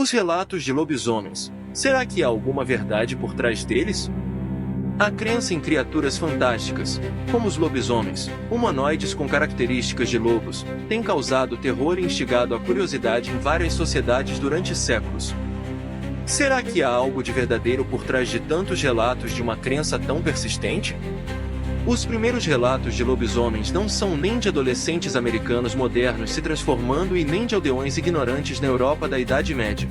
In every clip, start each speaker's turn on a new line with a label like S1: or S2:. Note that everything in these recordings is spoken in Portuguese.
S1: Os relatos de lobisomens. Será que há alguma verdade por trás deles? A crença em criaturas fantásticas, como os lobisomens, humanoides com características de lobos, tem causado terror e instigado a curiosidade em várias sociedades durante séculos. Será que há algo de verdadeiro por trás de tantos relatos de uma crença tão persistente? Os primeiros relatos de lobisomens não são nem de adolescentes americanos modernos se transformando e nem de aldeões ignorantes na Europa da Idade Média.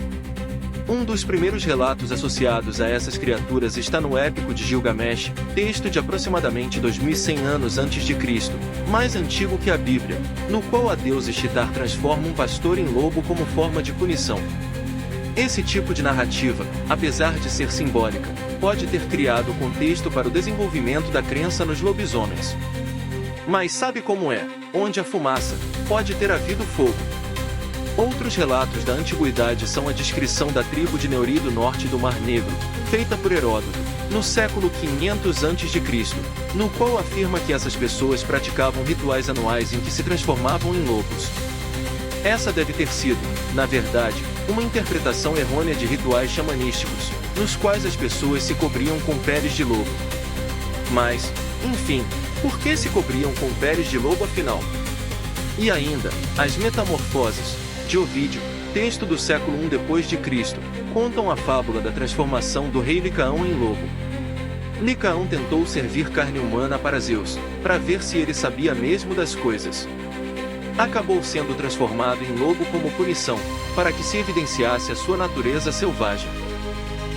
S1: Um dos primeiros relatos associados a essas criaturas está no Épico de Gilgamesh, texto de aproximadamente 2100 anos antes de Cristo, mais antigo que a Bíblia, no qual a deusa Ishtar transforma um pastor em lobo como forma de punição. Esse tipo de narrativa, apesar de ser simbólica, pode ter criado contexto para o desenvolvimento da crença nos lobisomens. Mas sabe como é? Onde há fumaça, pode ter havido fogo. Outros relatos da antiguidade são a descrição da tribo de Neuri do norte do Mar Negro, feita por Heródoto, no século 500 a.C., no qual afirma que essas pessoas praticavam rituais anuais em que se transformavam em lobos. Essa deve ter sido, na verdade, uma interpretação errônea de rituais xamanísticos, nos quais as pessoas se cobriam com peles de lobo. Mas, enfim, por que se cobriam com peles de lobo afinal? E ainda, as metamorfoses, de Ovídio, texto do século I d.C., contam a fábula da transformação do rei Licaão em lobo. Licaão tentou servir carne humana para Zeus, para ver se ele sabia mesmo das coisas. Acabou sendo transformado em lobo como punição, para que se evidenciasse a sua natureza selvagem.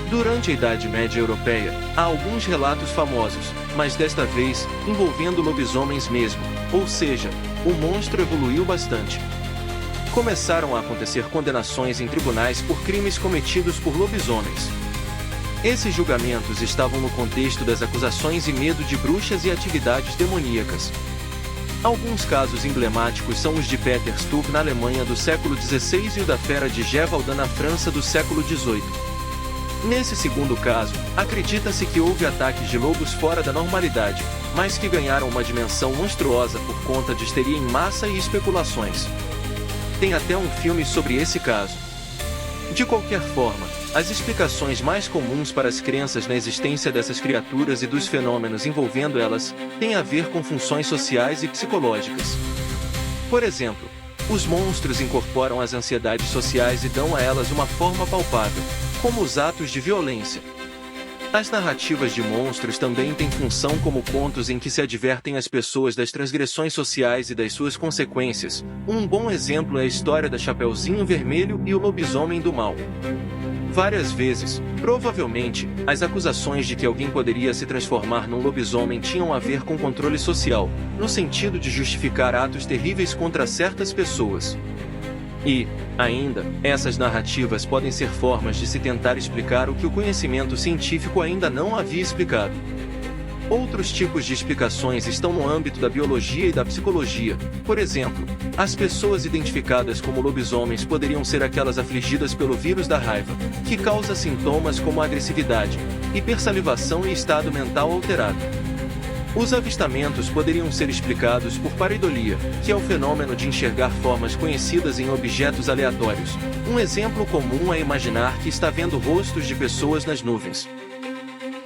S1: Durante a Idade Média Europeia, há alguns relatos famosos, mas desta vez, envolvendo lobisomens mesmo, ou seja, o monstro evoluiu bastante. Começaram a acontecer condenações em tribunais por crimes cometidos por lobisomens. Esses julgamentos estavam no contexto das acusações e medo de bruxas e atividades demoníacas. Alguns casos emblemáticos são os de Peter Stuck na Alemanha do século XVI e o da Fera de Gévaudan na França do século XVIII. Nesse segundo caso, acredita-se que houve ataques de lobos fora da normalidade, mas que ganharam uma dimensão monstruosa por conta de histeria em massa e especulações. Tem até um filme sobre esse caso. De qualquer forma, as explicações mais comuns para as crenças na existência dessas criaturas e dos fenômenos envolvendo elas têm a ver com funções sociais e psicológicas. Por exemplo, os monstros incorporam as ansiedades sociais e dão a elas uma forma palpável, como os atos de violência. As narrativas de monstros também têm função como pontos em que se advertem as pessoas das transgressões sociais e das suas consequências. Um bom exemplo é a história da Chapeuzinho Vermelho e o Lobisomem do Mal. Várias vezes, provavelmente, as acusações de que alguém poderia se transformar num lobisomem tinham a ver com controle social, no sentido de justificar atos terríveis contra certas pessoas. E, ainda, essas narrativas podem ser formas de se tentar explicar o que o conhecimento científico ainda não havia explicado. Outros tipos de explicações estão no âmbito da biologia e da psicologia. Por exemplo, as pessoas identificadas como lobisomens poderiam ser aquelas afligidas pelo vírus da raiva, que causa sintomas como agressividade, hipersalivação e estado mental alterado. Os avistamentos poderiam ser explicados por pareidolia, que é o fenômeno de enxergar formas conhecidas em objetos aleatórios. Um exemplo comum é imaginar que está vendo rostos de pessoas nas nuvens.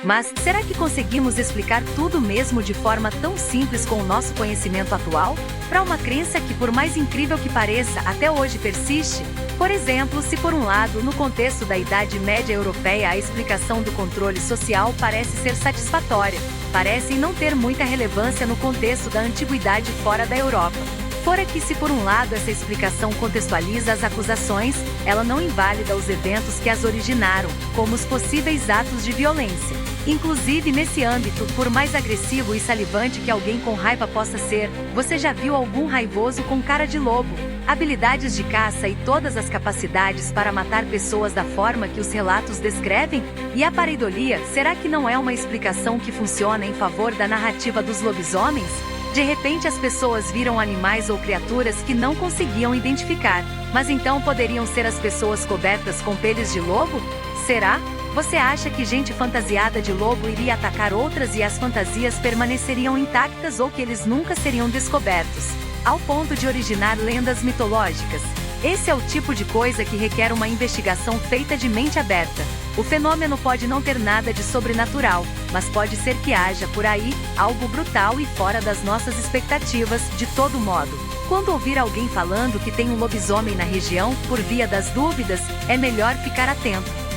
S2: Mas será que conseguimos explicar tudo mesmo de forma tão simples com o nosso conhecimento atual? Para uma crença que, por mais incrível que pareça, até hoje persiste? Por exemplo, se por um lado, no contexto da Idade Média Europeia, a explicação do controle social parece ser satisfatória, parecem não ter muita relevância no contexto da antiguidade fora da Europa. Fora que, se por um lado essa explicação contextualiza as acusações, ela não invalida os eventos que as originaram, como os possíveis atos de violência. Inclusive nesse âmbito, por mais agressivo e salivante que alguém com raiva possa ser, você já viu algum raivoso com cara de lobo? Habilidades de caça e todas as capacidades para matar pessoas da forma que os relatos descrevem? E a pareidolia, será que não é uma explicação que funciona em favor da narrativa dos lobisomens? De repente as pessoas viram animais ou criaturas que não conseguiam identificar, mas então poderiam ser as pessoas cobertas com peles de lobo? Será? Você acha que gente fantasiada de lobo iria atacar outras e as fantasias permaneceriam intactas ou que eles nunca seriam descobertos, ao ponto de originar lendas mitológicas? Esse é o tipo de coisa que requer uma investigação feita de mente aberta. O fenômeno pode não ter nada de sobrenatural, mas pode ser que haja por aí algo brutal e fora das nossas expectativas, de todo modo. Quando ouvir alguém falando que tem um lobisomem na região, por via das dúvidas, é melhor ficar atento.